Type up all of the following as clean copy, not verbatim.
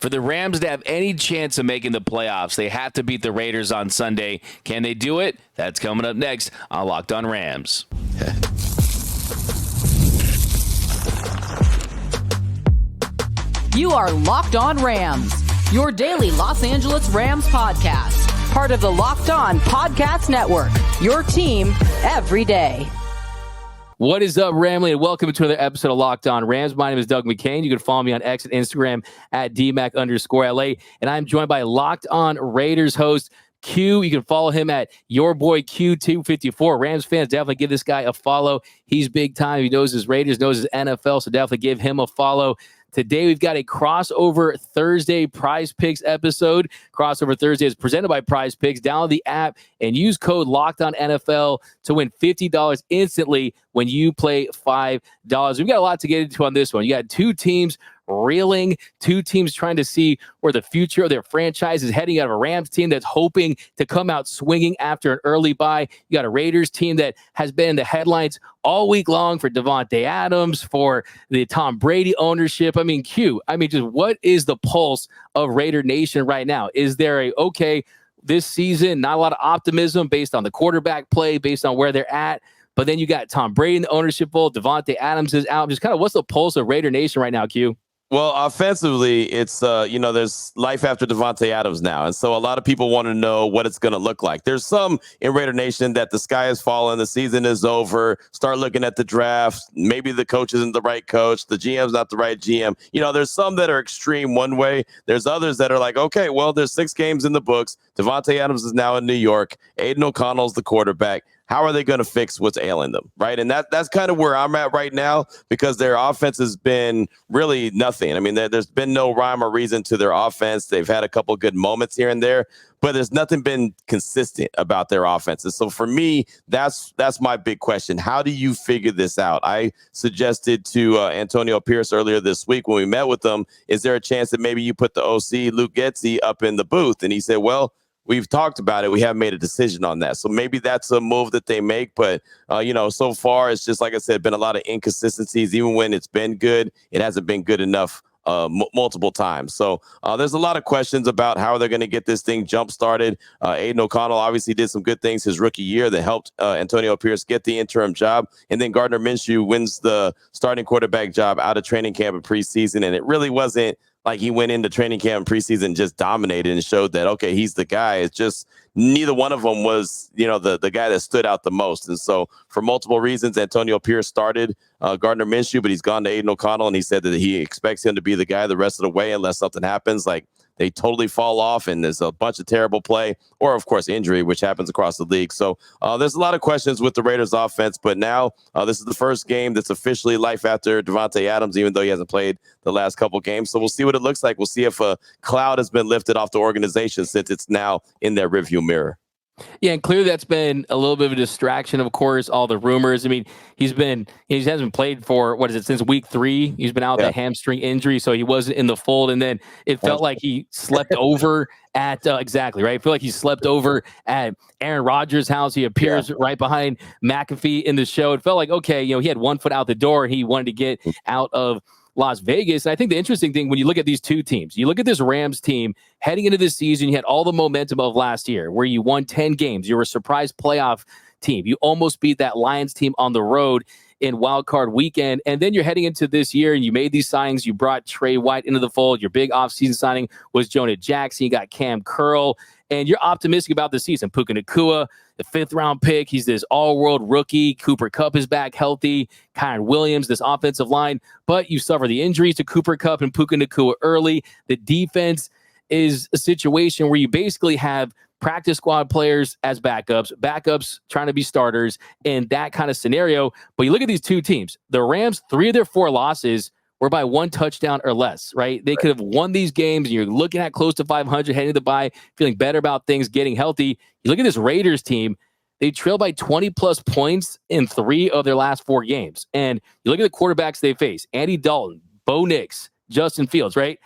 For the Rams to have any chance of making the playoffs, they have to beat the Raiders on Sunday. Can they do it? That's coming up next on Locked On Rams. You are Locked On Rams, your daily Los Angeles Rams podcast. Part of the Locked On Podcast Network, your team every day. What is up, Ramley, and welcome to another episode of Locked On Rams. My name is Doug McCain. You can follow me on X and Instagram at DMAC_LA, and I'm joined by Locked On Raiders host Q. You can follow him at your boy Q254. Rams fans, definitely give this guy a follow. He's big time. He knows his Raiders, knows his NFL, so definitely give him a follow. Today, we've got a Crossover Thursday Prize Picks episode. Crossover Thursday is presented by Prize Picks. Download the app and use code LOCKEDONNFL to win $50 instantly when you play $5. We've got a lot to get into on this one. You got two teams reeling, two teams trying to see where the future of their franchise is heading out of a Rams team that's hoping to come out swinging after an early bye. You got a Raiders team that has been in the headlines all week long for Davante Adams, for the Tom Brady ownership. I mean, just what is the pulse of Raider Nation right now? Is there this season, not a lot of optimism based on the quarterback play, based on where they're at, but then you got Tom Brady in the ownership role, Davante Adams is out. Just kind of what's the pulse of Raider Nation right now, Q? Well, offensively, it's, there's life after Davante Adams now. And so a lot of people want to know what it's going to look like. There's some in Raider Nation that the sky has fallen, the season is over, start looking at the draft. Maybe the coach isn't the right coach, the GM's not the right GM. There's some that are extreme one way. There's others that are like, okay, well, there's 6 games in the books. Davante Adams is now in New York. Aiden O'Connell's the quarterback. How are they going to fix what's ailing them, right? And that's kind of where I'm at right now, because their offense has been really nothing. I mean, there's been no rhyme or reason to their offense. They've had a couple good moments here and there, but there's nothing been consistent about their offenses. So for me, that's my big question. How do you figure this out? I suggested to Antonio Pierce earlier this week when we met with them, is there a chance that maybe you put the OC, Luke Getsy, up in the booth? And he said, well, we've talked about it. We haven't made a decision on that. So maybe that's a move that they make. But, so far, it's just, like I said, been a lot of inconsistencies. Even when it's been good, it hasn't been good enough multiple times. So there's a lot of questions about how they're going to get this thing jump-started. Aiden O'Connell obviously did some good things his rookie year that helped Antonio Pierce get the interim job. And then Gardner Minshew wins the starting quarterback job out of training camp and preseason. And it really wasn't like he went into training camp and preseason and just dominated and showed that, okay, he's the guy. It's just neither one of them was, the guy that stood out the most. And so for multiple reasons, Antonio Pierce started Gardner Minshew, but he's gone to Aiden O'Connell, and he said that he expects him to be the guy the rest of the way unless something happens. Like they totally fall off and there's a bunch of terrible play or, of course, injury, which happens across the league. So there's a lot of questions with the Raiders offense, but now this is the first game that's officially life after Davante Adams, even though he hasn't played the last couple games. So we'll see what it looks like. We'll see if a cloud has been lifted off the organization since it's now in their rearview mirror. Yeah, and clearly that's been a little bit of a distraction, of course, all the rumors. I mean, he hasn't played for, since week 3. He's been out with a hamstring injury, so he wasn't in the fold. And then it felt like he slept over at, exactly, right? I feel like he slept over at Aaron Rodgers' house. He appears right behind McAfee in the show. It felt like, okay, he had one foot out the door. He wanted to get out of Las Vegas. And I think the interesting thing, when you look at these two teams, you look at this Rams team heading into this season, you had all the momentum of last year where you won 10 games. You were a surprise playoff team. You almost beat that Lions team on the road in wild card weekend. And then you're heading into this year and you made these signings. You brought Trey White into the fold. Your big offseason signing was Jonah Jackson. You got Cam Curl. And you're optimistic about the season. Puka Nacua, the 5th-round pick. He's this all-world rookie. Cooper Kupp is back healthy. Kyron Williams, this offensive line. But you suffer the injuries to Cooper Kupp and Puka Nacua early. The defense is a situation where you basically have practice squad players as backups trying to be starters in that kind of scenario. But you look at these two teams. The Rams, 3 of their 4 losses were by 1 touchdown or less, right? They could have won these games, and you're looking at close to 500 heading to the bye, feeling better about things, getting healthy. You look at this Raiders team, they trail by 20-plus points in 3 of their last 4 games. And you look at the quarterbacks they face, Andy Dalton, Bo Nix, Justin Fields, right?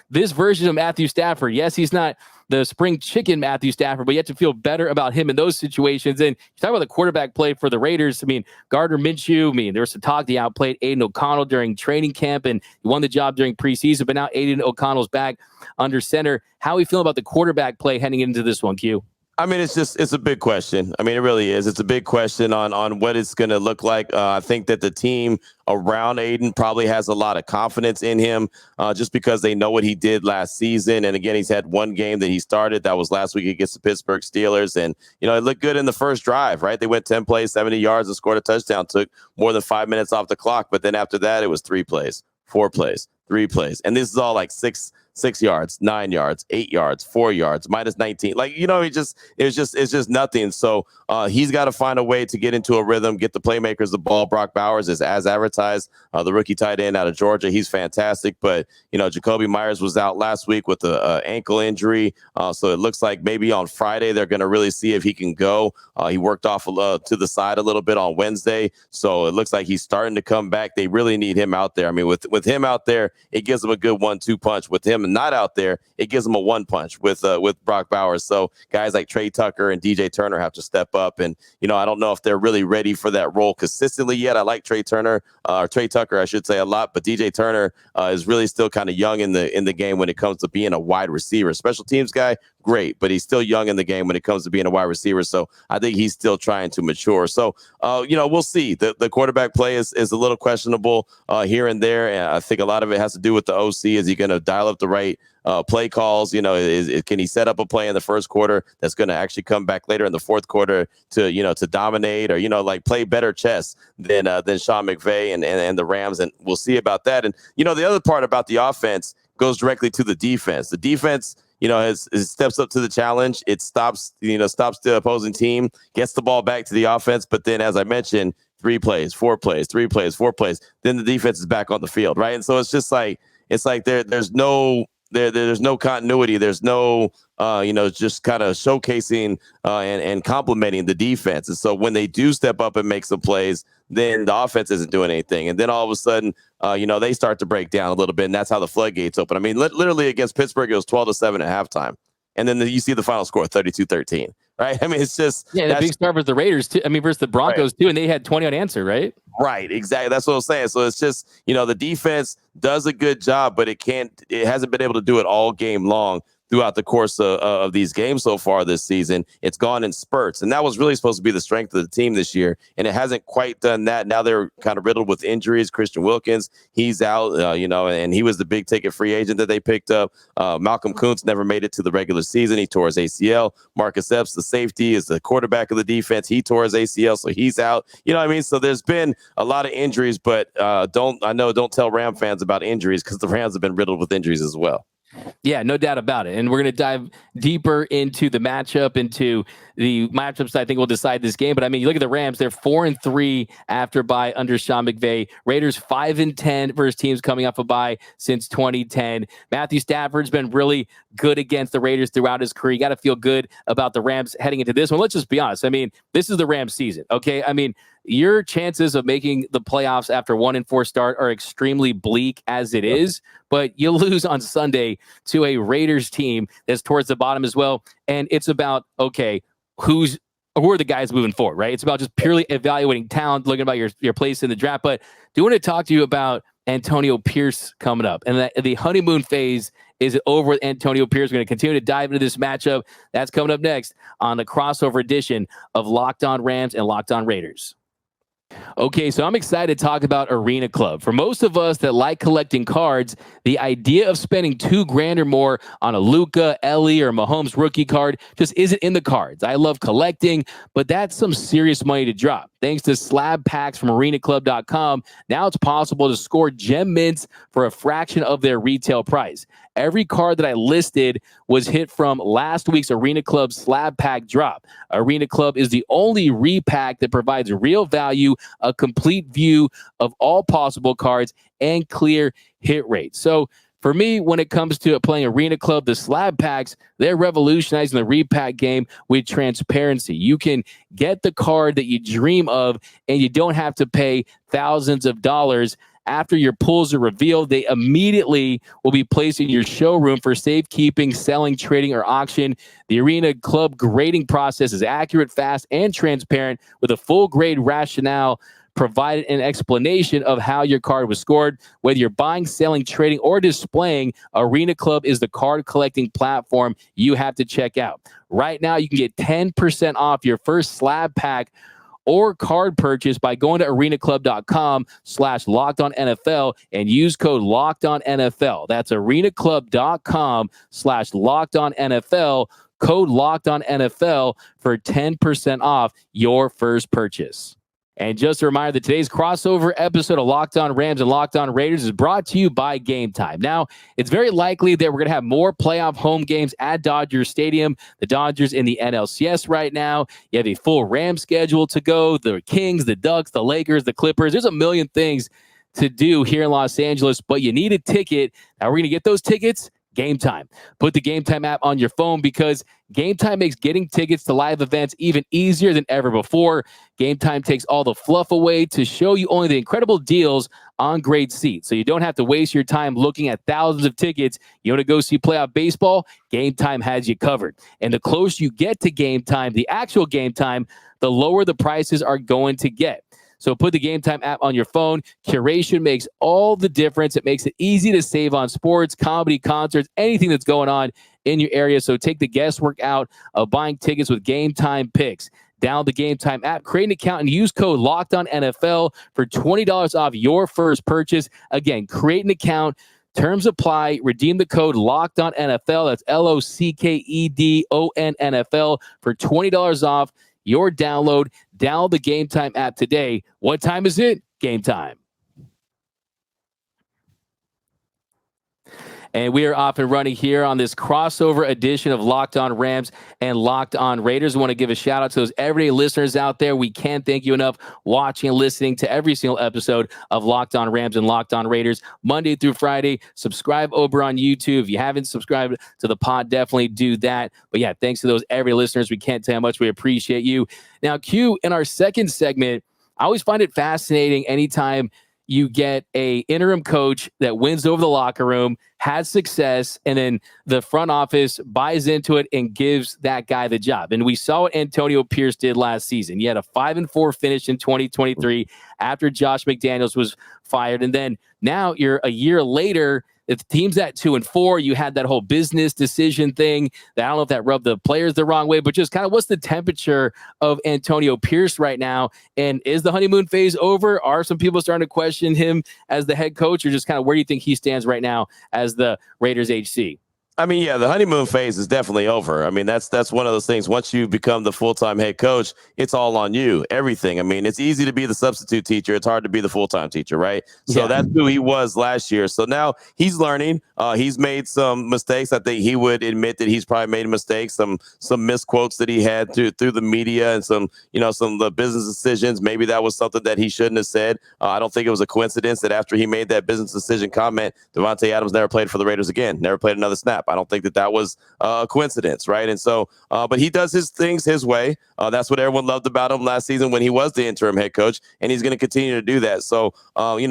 this version of Matthew Stafford, yes, he's not the spring chicken Matthew Stafford, but you have to feel better about him in those situations. And you talk about the quarterback play for the Raiders. I mean, Gardner Minshew, there was some talk he outplayed Aiden O'Connell during training camp, and he won the job during preseason, but now Aiden O'Connell's back under center. How are you feeling about the quarterback play heading into this one, Q? I mean, it's a big question. I mean, it really is. It's a big question on what it's going to look like. I think that the team around Aiden probably has a lot of confidence in him just because they know what he did last season. And again, he's had one game that he started. That was last week against the Pittsburgh Steelers. And, it looked good in the first drive, right? They went 10 plays, 70 yards and scored a touchdown, took more than 5 minutes off the clock. But then after that, it was 3 plays, 4 plays, 3 plays. And this is all like 6 yards, 9 yards, 8 yards, 4 yards, minus 19. It's just nothing. So he's got to find a way to get into a rhythm, get the playmakers the ball. Brock Bowers is as advertised, the rookie tight end out of Georgia. He's fantastic. But, Jacoby Myers was out last week with a ankle injury. So it looks like maybe on Friday they're going to really see if he can go. He worked off to the side a little bit on Wednesday. So it looks like he's starting to come back. They really need him out there. I mean, with him out there, it gives them a good 1-2 punch. With him not out there, it gives them a 1 punch with Brock Bowers. So guys like Trey Tucker and DJ Turner have to step up. And, I don't know if they're really ready for that role consistently yet. I like Trey Tucker, I should say, a lot, but DJ Turner is really still kind of young in the game when it comes to being a wide receiver. Special teams guy, great, but he's still young in the game when it comes to being a wide receiver. So I think he's still trying to mature. So, we'll see. The quarterback play is a little questionable here and there. And I think a lot of it has to do with the OC. Is he going to dial up the right play calls? Can he set up a play in the first quarter that's going to actually come back later in the fourth quarter to dominate or, play better chess than Sean McVay and the Rams? And we'll see about that. And, the other part about the offense goes directly to the defense. The defense, steps up to the challenge. It stops the opposing team, gets the ball back to the offense. But then, as I mentioned, 3 plays, 4 plays, 3 plays, 4 plays. Then the defense is back on the field, right? And so it's just like there's no continuity. There's no just kind of showcasing and complimenting the defense. And so when they do step up and make some plays, then the offense isn't doing anything. And then all of a sudden, they start to break down a little bit, and that's how the floodgates open. I mean, literally against Pittsburgh, it was 12-7 at halftime. And then you see the final score, 32-13, right? I mean, it's just... Yeah, the big start was the Raiders, too. I mean, versus the Broncos, too, and they had 20 unanswered, right? Right, exactly. That's what I'm saying. So it's just, the defense does a good job, but it hasn't been able to do it all game long throughout the course of these games so far this season. It's gone in spurts, and that was really supposed to be the strength of the team this year, and it hasn't quite done that. Now they're kind of riddled with injuries. Christian Wilkins, he's out, and he was the big ticket free agent that they picked up. Malcolm Kuntz never made it to the regular season. He tore his ACL. Marcus Epps, the safety, is the quarterback of the defense. He tore his ACL, so he's out. You know what I mean? So there's been a lot of injuries, but don't tell Ram fans about injuries, because the Rams have been riddled with injuries as well. Yeah, no doubt about it. And we're going to dive deeper into the matchups that I think will decide this game. But I mean, you look at the Rams, they're 4-3 after bye under Sean McVay. Raiders 5-10 versus teams coming off a bye since 2010. Matthew Stafford's been really good against the Raiders throughout his career. You got to feel good about the Rams heading into this one. Let's just be honest. I mean, this is the Rams season, okay? I mean, your chances of making the playoffs after 1-4 start are extremely bleak as it is, but you lose on Sunday to a Raiders team that's towards the bottom as well. And it's about, okay, who are the guys moving forward, right? It's about just purely evaluating talent, looking about your place in the draft. But do want to talk to you about Antonio Pierce coming up, and the honeymoon phase is over with Antonio Pierce. We're going to continue to dive into this matchup. That's coming up next on the crossover edition of Locked On Rams and Locked On Raiders. Okay, so I'm excited to talk about Arena Club. For most of us that like collecting cards, the idea of spending $2,000 or more on a Luka, Ellie, or Mahomes rookie card just isn't in the cards. I love collecting, but that's some serious money to drop. Thanks to slab packs from arenaclub.com, now it's possible to score gem mints for a fraction of their retail price. Every card that I listed was hit from last week's Arena Club slab pack drop. Arena Club is the only repack that provides real value, a complete view of all possible cards, and clear hit rates. So for me, when it comes to playing Arena Club, the slab packs, they're revolutionizing the repack game with transparency. You can get the card that you dream of, and you don't have to pay thousands of dollars After your pools are revealed, they immediately will be placed in your showroom for safekeeping, selling, trading, or auction. The Arena Club grading process is accurate, fast, and transparent with a full grade rationale provided an explanation of how your card was scored. Whether you're buying, selling, trading, or displaying, Arena Club is the card collecting platform you have to check out. Right now, you can get 10% off your first slab pack or card purchase by going to arenaclub.com/LockedOnNFL and use code LockedOnNFL. That's arenaclub.com/LockedOnNFL, code LockedOnNFL for 10% off your first purchase. And just a reminder that today's crossover episode of Locked On Rams and Locked On Raiders is brought to you by Gametime. Now, it's very likely that we're going to have more playoff home games at Dodger Stadium. The Dodgers in the NLCS right now. You have a full Rams schedule to go. The Kings, the Ducks, the Lakers, the Clippers. There's a million things to do here in Los Angeles, but you need a ticket. Now, we're going to get those tickets. Gametime. Put the Gametime app on your phone because Gametime makes getting tickets to live events even easier than ever before. Gametime takes all the fluff away to show you only the incredible deals on great seats. So you don't have to waste your time looking at thousands of tickets. You want to go see playoff baseball? Gametime has you covered. And the closer you get to Gametime, the actual Gametime, the lower the prices are going to get. So put the Gametime app on your phone. Curation makes all the difference. It makes it easy to save on sports, comedy, concerts, anything that's going on in your area. So take the guesswork out of buying tickets with Gametime picks. Download the Gametime app, create an account, and use code LOCKEDONNFL for $20 off your first purchase. Again, create an account. Terms apply. Redeem the code LOCKEDONNFL. That's LOCKEDONNFL for $20 off your download. Download the Gametime app today. What time is it? Gametime. And we are off and running here on this crossover edition of Locked On Rams and Locked On Raiders. I want to give a shout out to those everyday listeners out there. We can't thank you enough watching and listening to every single episode of Locked On Rams and Locked On Raiders, Monday through Friday. Subscribe over on YouTube. If you haven't subscribed to the pod, definitely do that. But yeah, thanks to those everyday listeners. We can't tell how much we appreciate you. Now, Q, in our second segment, I always find it fascinating anytime you get a interim coach that wins over the locker room, has success, and then the front office buys into it and gives that guy the job. And we saw what Antonio Pierce did last season. He had a 5-4 finish in 2023 after Josh McDaniels was fired. And then now you're a year later, if the team's at 2-4, you had that whole business decision thing that I don't know if that rubbed the players the wrong way, but just kind of what's the temperature of Antonio Pierce right now? And is the honeymoon phase over? Are some people starting to question him as the head coach, or just kind of where do you think he stands right now as the Raiders HC? I mean, yeah, the honeymoon phase is definitely over. I mean, that's one of those things. Once you become the full-time head coach, it's all on you, everything. I mean, it's easy to be the substitute teacher. It's hard to be the full-time teacher, right? So that's who he was last year. So now he's learning. He's made some mistakes. I think he would admit that he's probably made mistakes, some misquotes that he had through the media and some of the business decisions. Maybe that was something that he shouldn't have said. I don't think it was a coincidence that after he made that business decision comment, Davante Adams never played for the Raiders again, never played another snap. I don't think that was a coincidence, right? And so, but he does his things his way. That's what everyone loved about him last season when he was the interim head coach, and he's going to continue to do that. So,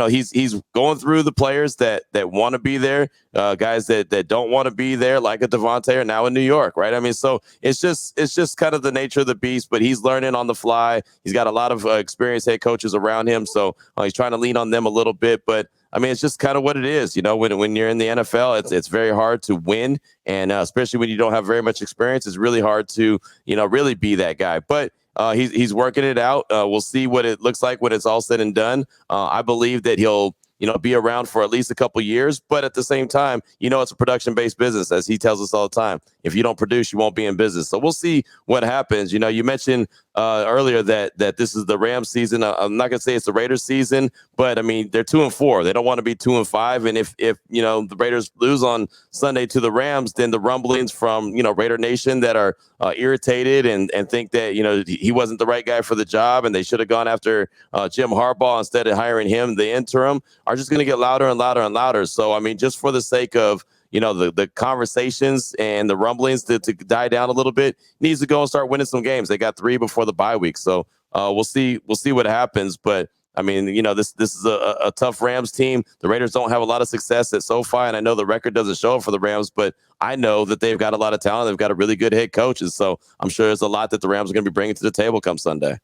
he's going through the players that want to be there, guys that don't want to be there, like a Davante, are now in New York, right? I mean, so it's just kind of the nature of the beast. But he's learning on the fly. He's got a lot of experienced head coaches around him, so he's trying to lean on them a little bit, but. I mean, it's just kind of what it is. When you're in the NFL, it's very hard to win. And especially when you don't have very much experience, it's really hard to, really be that guy. But he's working it out. We'll see what it looks like when it's all said and done. I believe that he'll, be around for at least a couple years. But at the same time, it's a production-based business, as he tells us all the time. If you don't produce, you won't be in business. So we'll see what happens. You mentioned earlier that this is the Rams season. I'm not going to say it's the Raiders season, but I mean, they're 2-4. They don't want to be 2-5. And if the Raiders lose on Sunday to the Rams, then the rumblings from, Raider Nation that are irritated and think that, he wasn't the right guy for the job and they should have gone after Jim Harbaugh instead of hiring him, the interim, are just going to get louder and louder and louder. So, I mean, just for the sake of, the conversations and the rumblings to die down a little bit, needs to go and start winning some games. They got 3 before the bye week. So we'll see what happens. But I mean, this is a tough Rams team. The Raiders don't have a lot of success at SoFi, and I know the record doesn't show for the Rams, but I know that they've got a lot of talent. They've got a really good head coach, and so I'm sure there's a lot that the Rams are going to be bringing to the table come Sunday.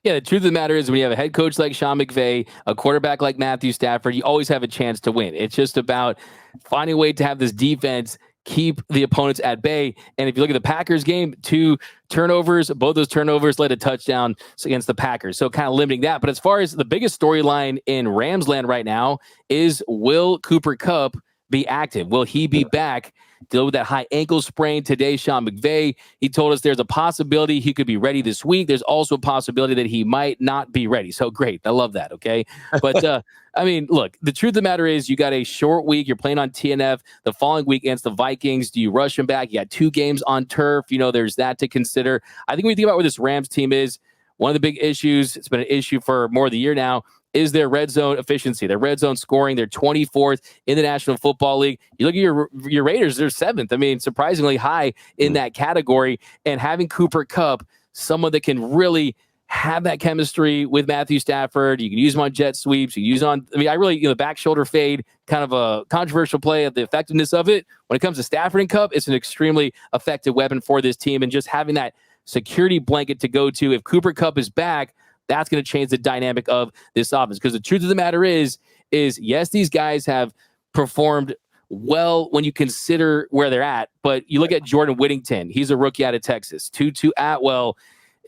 Yeah, the truth of the matter is when you have a head coach like Sean McVay, a quarterback like Matthew Stafford, you always have a chance to win. It's just about finding a way to have this defense keep the opponents at bay. And if you look at the Packers game, 2 turnovers, both those turnovers led to touchdown against the Packers. So kind of limiting that. But as far as the biggest storyline in Rams land right now is, will Cooper Kupp be active? Will he be back? Deal with that high ankle sprain today. Sean McVay, he told us there's a possibility he could be ready this week. There's also a possibility that he might not be ready. So great. I love that. Okay. But I mean, look, the truth of the matter is you got a short week. You're playing on TNF the following week against the Vikings. Do you rush him back? You got 2 games on turf. There's that to consider. I think when you think about where this Rams team is, one of the big issues, it's been an issue for more than a year now, is their red zone efficiency, their red zone scoring. They're 24th in the National Football League. You look at your Raiders, they're 7th. I mean, surprisingly high in that category. And having Cooper Kupp, someone that can really have that chemistry with Matthew Stafford. You can use him on jet sweeps. You use on, the back shoulder fade, kind of a controversial play of the effectiveness of it. When it comes to Stafford and Kupp, it's an extremely effective weapon for this team. And just having that security blanket to go to, if Cooper Kupp is back, that's going to change the dynamic of this offense. Because the truth of the matter is yes, these guys have performed well when you consider where they're at. But you look at Jordan Whittington. He's a rookie out of Texas. Tutu Atwell,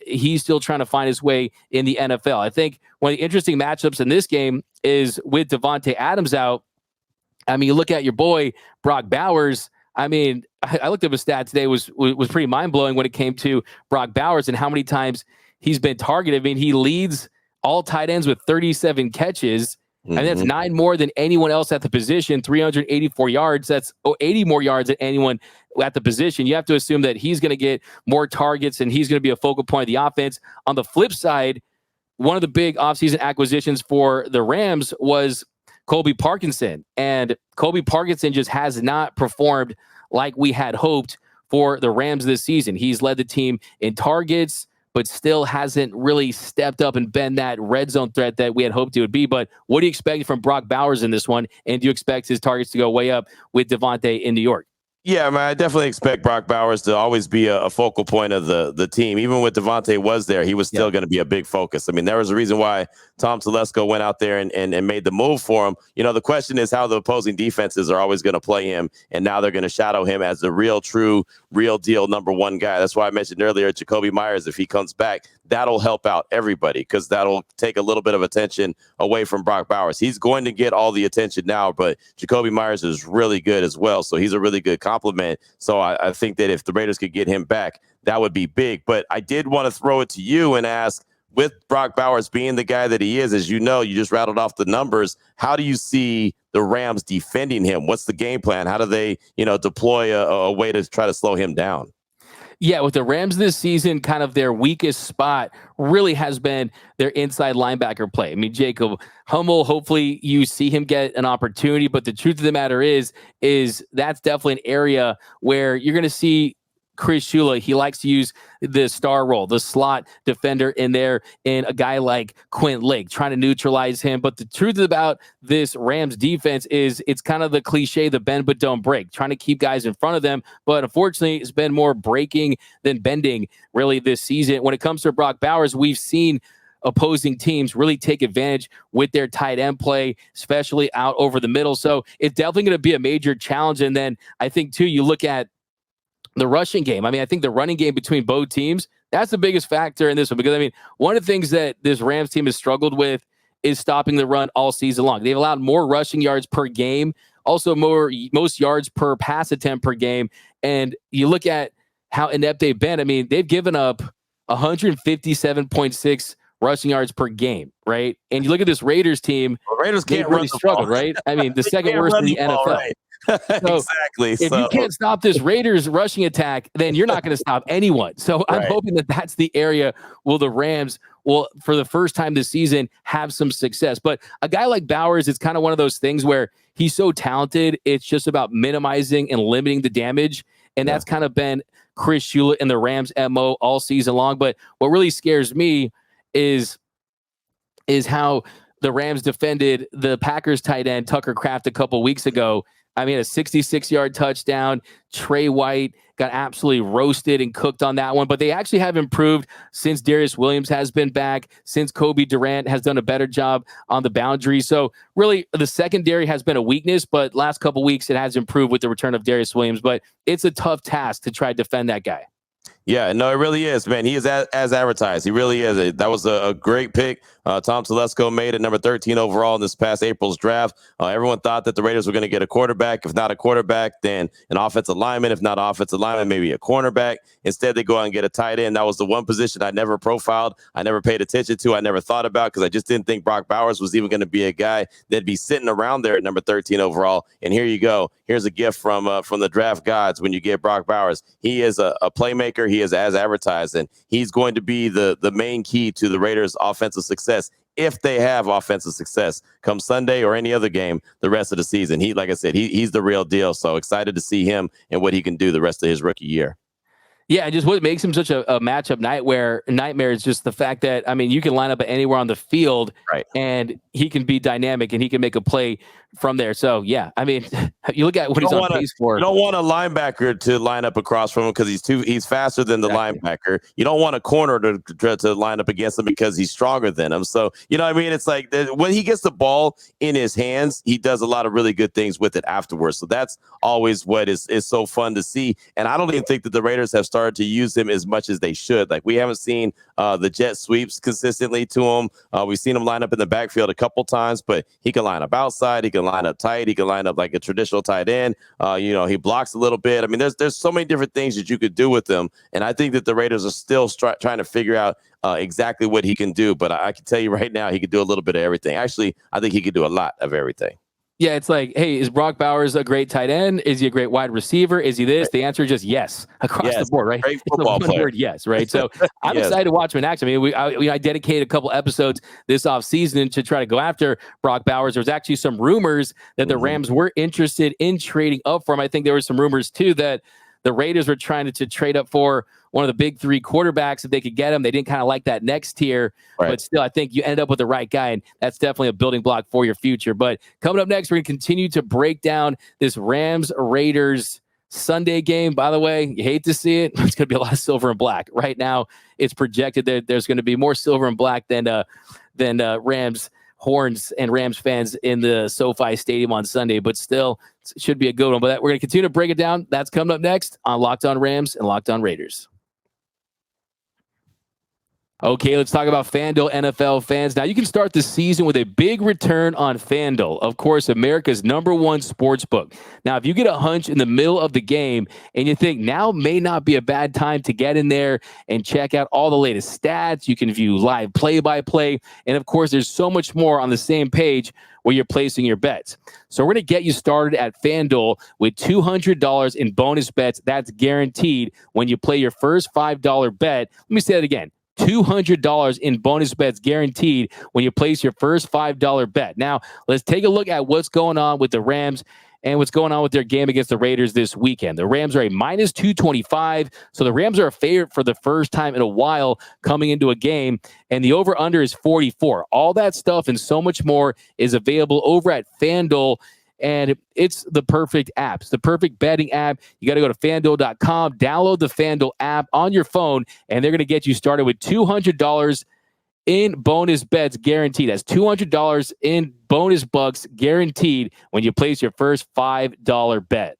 he's still trying to find his way in the NFL. I think one of the interesting matchups in this game is with Devontae Adams out. I mean, you look at your boy, Brock Bowers. I mean, I looked up his stat today, was pretty mind-blowing when it came to Brock Bowers and how many times he's been targeted. I mean, he leads all tight ends with 37 catches, and that's 9 more than anyone else at the position, 384 yards. That's 80 more yards than anyone at the position. You have to assume that he's going to get more targets, and he's going to be a focal point of the offense. On the flip side, one of the big offseason acquisitions for the Rams was Colby Parkinson, and Colby Parkinson just has not performed like we had hoped for the Rams this season. He's led the team in targets, but still hasn't really stepped up and been that red zone threat that we had hoped it would be. But what do you expect from Brock Bowers in this one? And do you expect his targets to go way up with Devontae in New York? Yeah, man, I definitely expect Brock Bowers to always be a focal point of the team. Even when Devontae was there, he was still going to be a big focus. I mean, there was a reason why Tom Telesco went out there and made the move for him. The question is how the opposing defenses are always going to play him, and now they're going to shadow him as the real deal number 1 guy. That's why I mentioned earlier, Jacoby Myers, if he comes back, that'll help out everybody because that'll take a little bit of attention away from Brock Bowers. He's going to get all the attention now, but Jacoby Myers is really good as well, so he's a really good compliment. So I think that if the Raiders could get him back, that would be big. But I did want to throw it to you and ask, with Brock Bowers being the guy that he is, as you know, you just rattled off the numbers, how do you see the Rams defending him? What's the game plan? How do they, deploy a way to try to slow him down? Yeah, with the Rams this season, kind of their weakest spot really has been their inside linebacker play. I mean, Jacob Hummel, hopefully you see him get an opportunity, but the truth of the matter is that's definitely an area where you're going to see Chris Shula. He likes to use the star role, the slot defender in there, and a guy like Quint Lake trying to neutralize him. But the truth about this Rams defense is it's kind of the cliche, the bend but don't break, trying to keep guys in front of them. But unfortunately, it's been more breaking than bending really this season. When it comes to Brock Bowers, we've seen opposing teams really take advantage with their tight end play, especially out over the middle. So it's definitely going to be a major challenge. And then I think, too, you look at the rushing game. I mean, I think the running game between both teams, that's the biggest factor in this one. Because, I mean, one of the things that this Rams team has struggled with is stopping the run all season long. They've allowed more rushing yards per game, also most yards per pass attempt per game. And you look at how inept they've been. I mean, they've given up 157.6 rushing yards per game, right? And you look at this Raiders team, Raiders can't really struggle, right? I mean, the second worst in the NFL. Right. So exactly. If you can't stop this Raiders rushing attack, then you're not going to stop anyone. So I'm hoping that that's the area where the Rams will, for the first time this season, have some success. But a guy like Bowers, it's kind of one of those things where he's so talented. It's just about minimizing and limiting the damage. And that's kind of been Chris Shula and the Rams' MO all season long. But what really scares me is how the Rams defended the Packers tight end Tucker Kraft a couple weeks ago. I mean, a 66-yard touchdown. Trey White got absolutely roasted and cooked on that one. But they actually have improved since Darius Williams has been back, since Kobe Durant has done a better job on the boundary. So really, the secondary has been a weakness, but last couple weeks it has improved with the return of Darius Williams. But it's a tough task to try to defend that guy. Yeah, no, it really is, man. He is as advertised. He really is. That was a great pick. Tom Telesco made it number 13 overall in this past April's draft. Everyone thought that the Raiders were going to get a quarterback. If not a quarterback, then an offensive lineman. If not offensive lineman, maybe a cornerback. Instead, they go out and get a tight end. That was the one position I never profiled. I never paid attention to. I never thought about because I just didn't think Brock Bowers was even going to be a guy that'd be sitting around there at number 13 overall. And here you go. Here's a gift from the draft gods when you get Brock Bowers. He is a playmaker. He is as advertised, and he's going to be the main key to the Raiders' offensive success if they have offensive success come Sunday or any other game the rest of the season. Like I said, he's the real deal. So excited to see him and what he can do the rest of his rookie year. Yeah, just what makes him such a matchup nightmare is just the fact that, I mean, you can line up anywhere on the field, right, and he can be dynamic and he can make a play from there. So, yeah, I mean, you look at what he's on pace for. You don't want a linebacker to line up across from him because he's faster than the linebacker. You don't want a corner to line up against him because he's stronger than him. So, you know what I mean? It's like when he gets the ball in his hands, he does a lot of really good things with it afterwards. So that's always what is so fun to see. And I don't even think that the Raiders have started to use him as much as they should. Like, we haven't seen the jet sweeps consistently to him. We've seen him line up in the backfield a couple times, but he can line up outside. He can line up tight. He can line up like a traditional tight end. He blocks a little bit. I mean, there's so many different things that you could do with him. And I think that the Raiders are still trying to figure out exactly what he can do. But I can tell you right now, he could do a little bit of everything. Actually, I think he could do a lot of everything. Yeah, it's like, hey, is Brock Bowers a great tight end? Is he a great wide receiver? Is he this? The answer is just yes across the board, right? Great football it's a one-word yes, right? So I'm excited to watch him in action. I mean, I dedicated a couple episodes this offseason to try to go after Brock Bowers. There's actually some rumors that the Rams were interested in trading up for him. I think there were some rumors, too, that the Raiders were trying to trade up for one of the big three quarterbacks if they could get him. They didn't kind of like that next tier, but still, I think you end up with the right guy, and that's definitely a building block for your future. But coming up next, we're going to continue to break down this Rams-Raiders Sunday game. By the way, you hate to see it. It's going to be a lot of silver and black. Right now, it's projected that there's going to be more silver and black than Rams horns and Rams fans in the SoFi Stadium on Sunday, but still it should be a good one. But we're going to continue to break it down. That's coming up next on Locked On Rams and Locked On Raiders. Okay, let's talk about FanDuel NFL fans. Now, you can start the season with a big return on FanDuel, of course, America's #1 sportsbook. Now, if you get a hunch in the middle of the game and you think now may not be a bad time to get in there and check out all the latest stats, you can view live play-by-play, and of course, there's so much more on the same page where you're placing your bets. So we're going to get you started at FanDuel with $200 in bonus bets. That's guaranteed when you play your first $5 bet. Let me say that again. $200 in bonus bets guaranteed when you place your first $5 bet. Now, let's take a look at what's going on with the Rams and what's going on with their game against the Raiders this weekend. The Rams are a -225, so the Rams are a favorite for the first time in a while coming into a game, and the over-under is 44. All that stuff and so much more is available over at FanDuel, and it's the perfect app. It's the perfect betting app. You got to go to FanDuel.com, download the FanDuel app on your phone, and they're going to get you started with $200 in bonus bets guaranteed. That's $200 in bonus bucks guaranteed when you place your first $5 bet.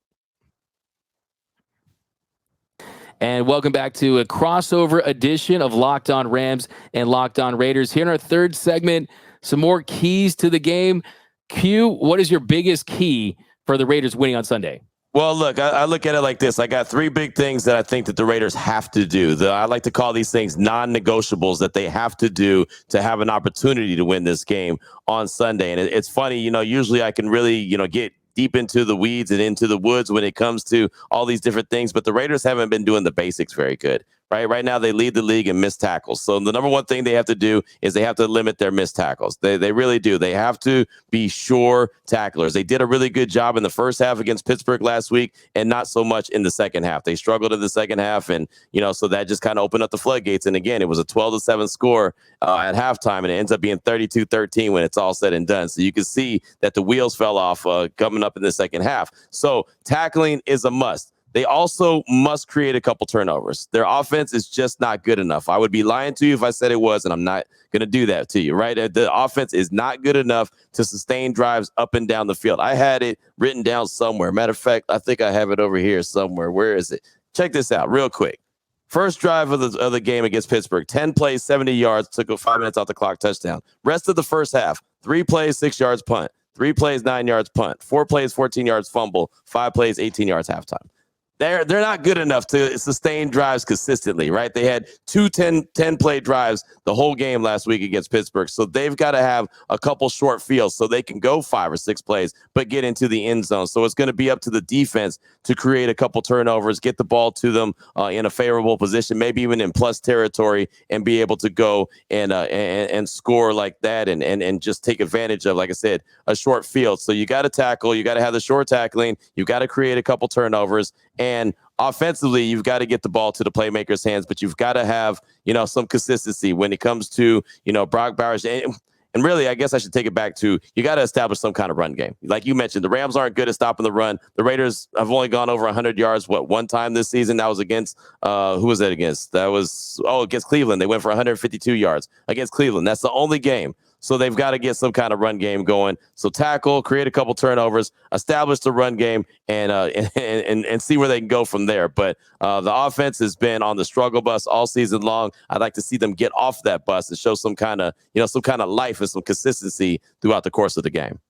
And welcome back to a crossover edition of Locked On Rams and Locked On Raiders. Here in our third segment, some more keys to the game. Q, what is your biggest key for the Raiders winning on Sunday? Well, look, I look at it like this. I got three big things that I think that the Raiders have to do. I like to call these things non-negotiables that they have to do to have an opportunity to win this game on Sunday. And it's funny, usually I can really, get deep into the weeds and into the woods when it comes to all these different things, but the Raiders haven't been doing the basics very good. right? Right now, they lead the league in missed tackles. So the number one thing they have to do is they have to limit their missed tackles. They really do. They have to be sure tacklers. They did a really good job in the first half against Pittsburgh last week and not so much in the second half. They struggled in the second half, and, so that just kind of opened up the floodgates. And again, it was a 12-7 score at halftime, and it ends up being 32-13 when it's all said and done. So you can see that the wheels fell off coming up in the second half. So tackling is a must. They also must create a couple turnovers. Their offense is just not good enough. I would be lying to you if I said it was, and I'm not going to do that to you, right? The offense is not good enough to sustain drives up and down the field. I had it written down somewhere. Matter of fact, I think I have it over here somewhere. Where is it? Check this out real quick. First drive of the game against Pittsburgh, 10 plays, 70 yards, took 5 minutes off the clock, touchdown. Rest of the first half, 3 plays, 6 yards, punt. 3 plays, 9 yards, punt. 4 plays, 14 yards, fumble. 5 plays, 18 yards, halftime. They're not good enough to sustain drives consistently, right? They had 2 10-play drives the whole game last week against Pittsburgh. So they've got to have a couple short fields so they can go 5 or 6 plays, but get into the end zone. So it's going to be up to the defense to create a couple turnovers, get the ball to them in a favorable position, maybe even in plus territory, and be able to go and score like that and just take advantage of, like I said, a short field. So you got to tackle, you got to have the short tackling, you got to create a couple turnovers. And offensively, you've got to get the ball to the playmakers' hands, but you've got to have, some consistency when it comes to, Brock Bowers. And really, I guess I should take it back to, you got to establish some kind of run game. Like you mentioned, the Rams aren't good at stopping the run. The Raiders have only gone over 100 yards, one time this season? That was against, who was that against? That was, against Cleveland. They went for 152 yards against Cleveland. That's the only game. So they've got to get some kind of run game going. So tackle, create a couple turnovers, establish the run game, and see where they can go from there. But the offense has been on the struggle bus all season long. I'd like to see them get off that bus and show some kind of life and some consistency throughout the course of the game.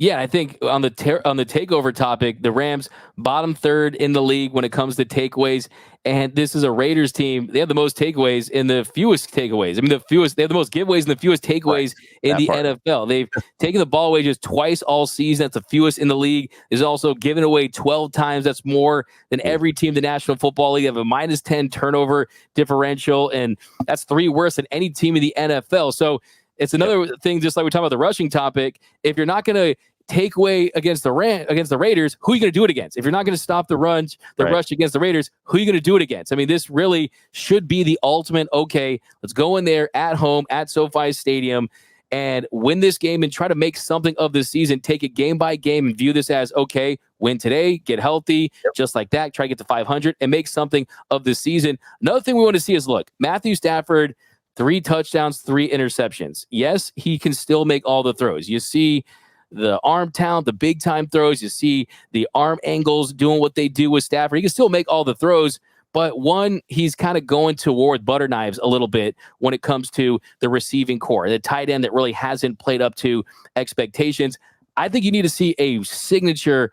Yeah, I think on the takeover topic, the Rams bottom third in the league when it comes to takeaways, and this is a Raiders team. They have the most takeaways and the fewest takeaways. I mean, they have the most giveaways and the fewest takeaways in the NFL. They've taken the ball away just twice all season. That's the fewest in the league. Is also given away 12 times. That's more than every team in the National Football League. They have a minus 10 turnover differential, and that's 3 worse than any team in the NFL. So it's another thing, just like we're talking about the rushing topic. If you're not going to take away against the Raiders, who are you going to do it against? If you're not going to stop the rush against the Raiders, who are you going to do it against? I mean, this really should be the ultimate, okay, let's go in there at home at SoFi Stadium and win this game and try to make something of this season. Take it game by game and view this as, okay, win today, get healthy, just like that, try to get to 500 and make something of this season. Another thing we want to see is, look, Matthew Stafford, 3 touchdowns, 3 interceptions. Yes, he can still make all the throws. You see the arm talent, the big time throws. You see the arm angles doing what they do with Stafford. He can still make all the throws, but one, he's kind of going toward butter knives a little bit when it comes to the receiving core, the tight end that really hasn't played up to expectations. I think you need to see a signature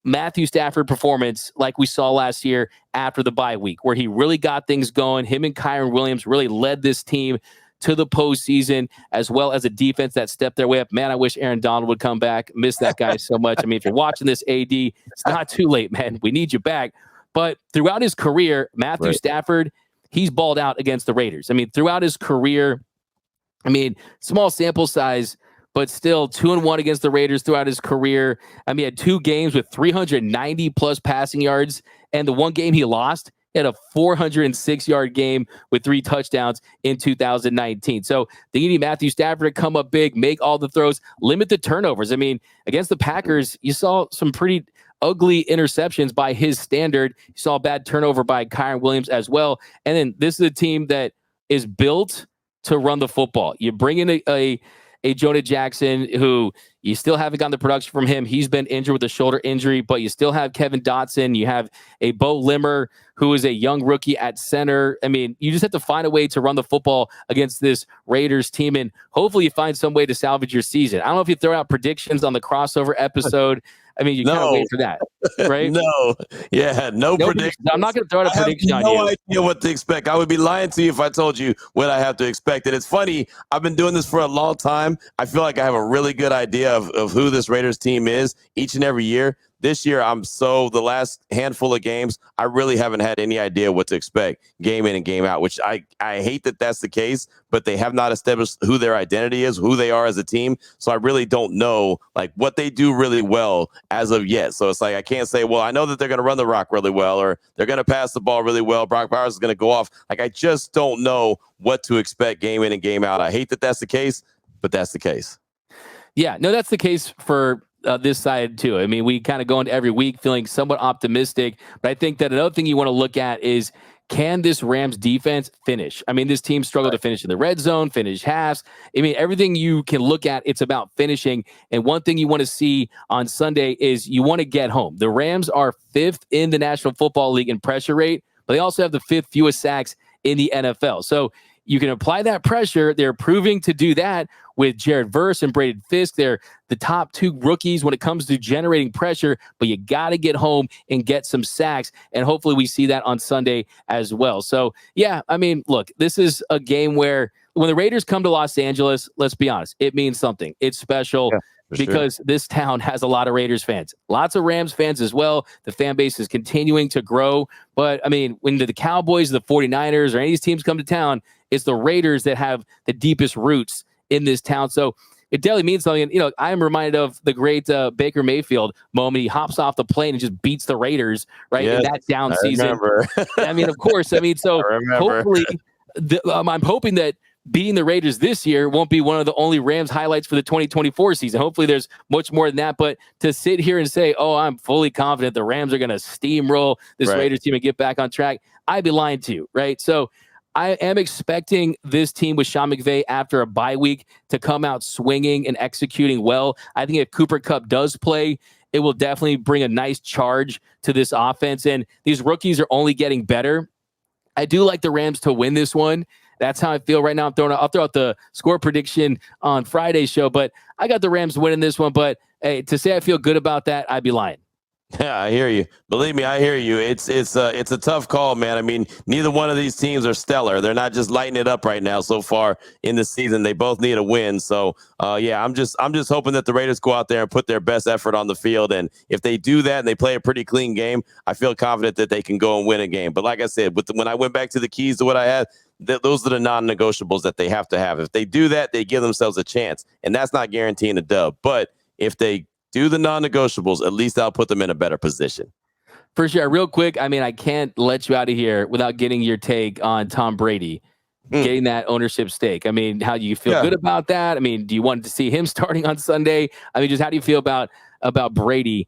Matthew Stafford performance like we saw last year after the bye week, where he really got things going. Him and Kyron Williams really led this team to the postseason, as well as a defense that stepped their way up. Man, I wish Aaron Donald would come back. Miss that guy so much. I mean, if you're watching this, AD, it's not too late, man. We need you back. But throughout his career, Matthew Stafford, he's balled out against the Raiders. I mean, throughout his career, small sample size, but still 2-1 against the Raiders throughout his career. I mean, he had 2 games with 390 plus passing yards, and the one game he lost, he had a 406-yard game with 3 touchdowns in 2019. So they need Matthew Stafford to come up big, make all the throws, limit the turnovers. I mean, against the Packers, you saw some pretty ugly interceptions by his standard. You saw a bad turnover by Kyron Williams as well. And then this is a team that is built to run the football. You bring in a Jonah Jackson, who you still haven't gotten the production from him. He's been injured with a shoulder injury, but you still have Kevin Dotson. You have a Bo Limmer, who is a young rookie at center. I mean, you just have to find a way to run the football against this Raiders team, and hopefully you find some way to salvage your season. I don't know if you throw out predictions on the crossover episode. I mean, you can't wait for that, right? No prediction. I'm not going to throw out a prediction on you. I have no idea what to expect. I would be lying to you if I told you what I have to expect. And it's funny, I've been doing this for a long time. I feel like I have a really good idea of who this Raiders team is each and every year. this year, the last handful of games, I really haven't had any idea what to expect game in and game out, which I hate that that's the case, but they have not established who their identity is, who they are as a team. So I really don't know like what they do really well as of yet. So it's like, I can't say, well, I know that they're going to run the rock really well, or they're going to pass the ball really well. Brock Bowers is going to go off. Like, I just don't know what to expect game in and game out. I hate that that's the case, but that's the case. Yeah, no, that's the case for this side too. I mean, we kind of go into every week feeling somewhat optimistic, but I think that another thing you want to look at is, can this Rams defense finish? I mean, this team struggled to finish in the red zone, finish halves. I mean, everything you can look at, it's about finishing. And one thing you want to see on Sunday is you want to get home. The Rams are 5th in the National Football League in pressure rate, but they also have the 5th fewest sacks in the NFL. So you can apply that pressure. They're proving to do that with Jared Verse and Brady Fisk. They're the top 2 rookies when it comes to generating pressure, but you got to get home and get some sacks, and hopefully we see that on Sunday as well. So, yeah, I mean, look, this is a game where when the Raiders come to Los Angeles, let's be honest, it means something. It's special. Yeah. Because this town has a lot of Raiders fans, lots of Rams fans as well. The fan base is continuing to grow. But, I mean, when the Cowboys, the 49ers, or any of these teams come to town, it's the Raiders that have the deepest roots in this town. So it definitely means something. And, you know, I am reminded of the great Baker Mayfield moment. He hops off the plane and just beats the Raiders, right, in that down season. I mean, of course. I mean, so hopefully I'm hoping that beating the Raiders this year won't be one of the only Rams highlights for the 2024 season. Hopefully there's much more than that. But to sit here and say, oh, I'm fully confident the Rams are going to steamroll this Raiders team and get back on track, I'd be lying to you, right? So I am expecting this team with Sean McVay after a bye week to come out swinging and executing well. I think if Cooper Kupp does play, it will definitely bring a nice charge to this offense. And these rookies are only getting better. I do like the Rams to win this one. That's how I feel right now. I'll throw out the score prediction on Friday's show, but I got the Rams winning this one. But hey, to say I feel good about that, I'd be lying. Yeah, I hear you. Believe me, I hear you. It's a tough call, man. I mean, neither one of these teams are stellar. They're not just lighting it up right now so far in the season. They both need a win. So, yeah, I'm just hoping that the Raiders go out there and put their best effort on the field. And if they do that and they play a pretty clean game, I feel confident that they can go and win a game. But like I said, when I went back to the keys to what I had, those are the non-negotiables that they have to have. If they do that, they give themselves a chance. And that's not guaranteeing a dub. But if they do the non-negotiables, at least I'll put them in a better position. For sure. Real quick, I mean, I can't let you out of here without getting your take on Tom Brady getting that ownership stake. I mean, how do you feel good about that? I mean, do you want to see him starting on Sunday? I mean, just how do you feel about Brady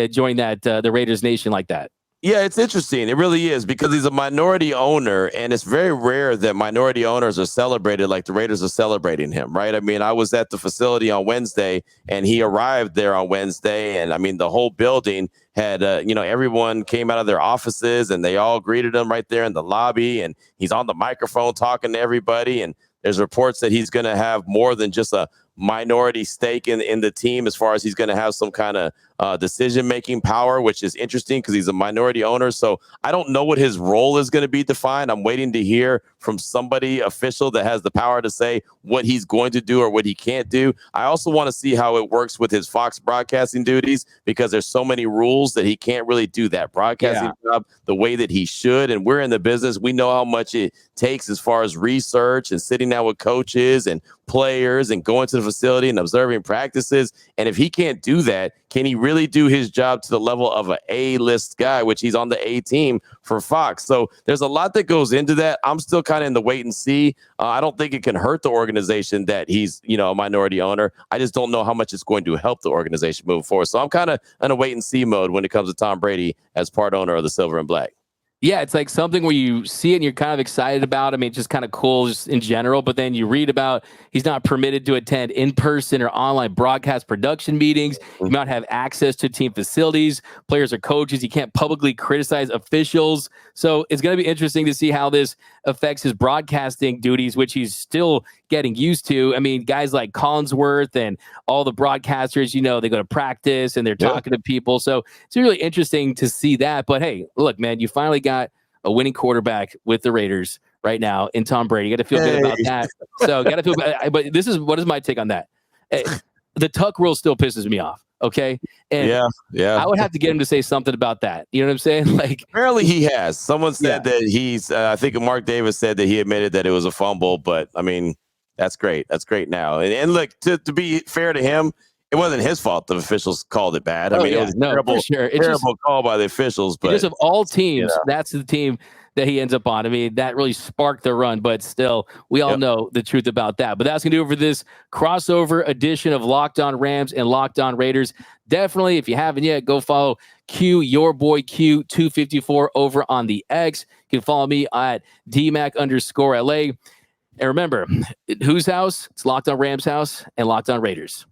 joining the Raiders Nation like that? Yeah, it's interesting. It really is, because he's a minority owner, and it's very rare that minority owners are celebrated like the Raiders are celebrating him, right? I mean, I was at the facility on Wednesday, and he arrived there on Wednesday, and I mean, the whole building had, everyone came out of their offices, and they all greeted him right there in the lobby, and he's on the microphone talking to everybody, and there's reports that he's going to have more than just a minority stake in the team, as far as he's going to have some kind of decision-making power, which is interesting because he's a minority owner. So I don't know what his role is going to be defined. I'm waiting to hear from somebody official that has the power to say what he's going to do or what he can't do. I also want to see how it works with his Fox broadcasting duties, because there's so many rules that he can't really do that broadcasting job the way that he should. And we're in the business. We know how much it takes as far as research and sitting down with coaches and players and going to the facility and observing practices. And if he can't do that, can he really do his job to the level of an A-list guy, which he's on the A team for Fox? So there's a lot that goes into that. I'm still kind of in the wait and see. I don't think it can hurt the organization that he's, a minority owner. I just don't know how much it's going to help the organization moving forward. So I'm kind of in a wait and see mode when it comes to Tom Brady as part owner of the Silver and Black. Yeah, it's like something where you see it and you're kind of excited about. I mean, it's just kind of cool just in general. But then you read about he's not permitted to attend in-person or online broadcast production meetings. You might have access to team facilities, players or coaches. You can't publicly criticize officials. So it's going to be interesting to see how this affects his broadcasting duties, which he's still getting used to. I mean, guys like Collinsworth and all the broadcasters, they go to practice and they're talking to people. So it's really interesting to see that. But hey, look, man, you finally got a winning quarterback with the Raiders right now in Tom Brady. You got to feel good about that. So got to feel bad. But what is my take on that? the tuck rule still pisses me off. Okay. And yeah. I would have to get him to say something about that. You know what I'm saying? Like, apparently he has. Someone said that he's, I think Mark Davis said that he admitted that it was a fumble, but I mean, that's great. That's great now. And look, to be fair to him, it wasn't his fault the officials called it bad. I mean, it was a terrible call by the officials. But just of all teams, that's the team that he ends up on. I mean, that really sparked the run, but still, we all know the truth about that. But that's going to do it for this crossover edition of Locked On Rams and Locked On Raiders. Definitely, if you haven't yet, go follow your boy Q254 over on the X. You can follow me at DMAC_LA. And remember, whose house? It's Locked On Rams house and Locked On Raiders.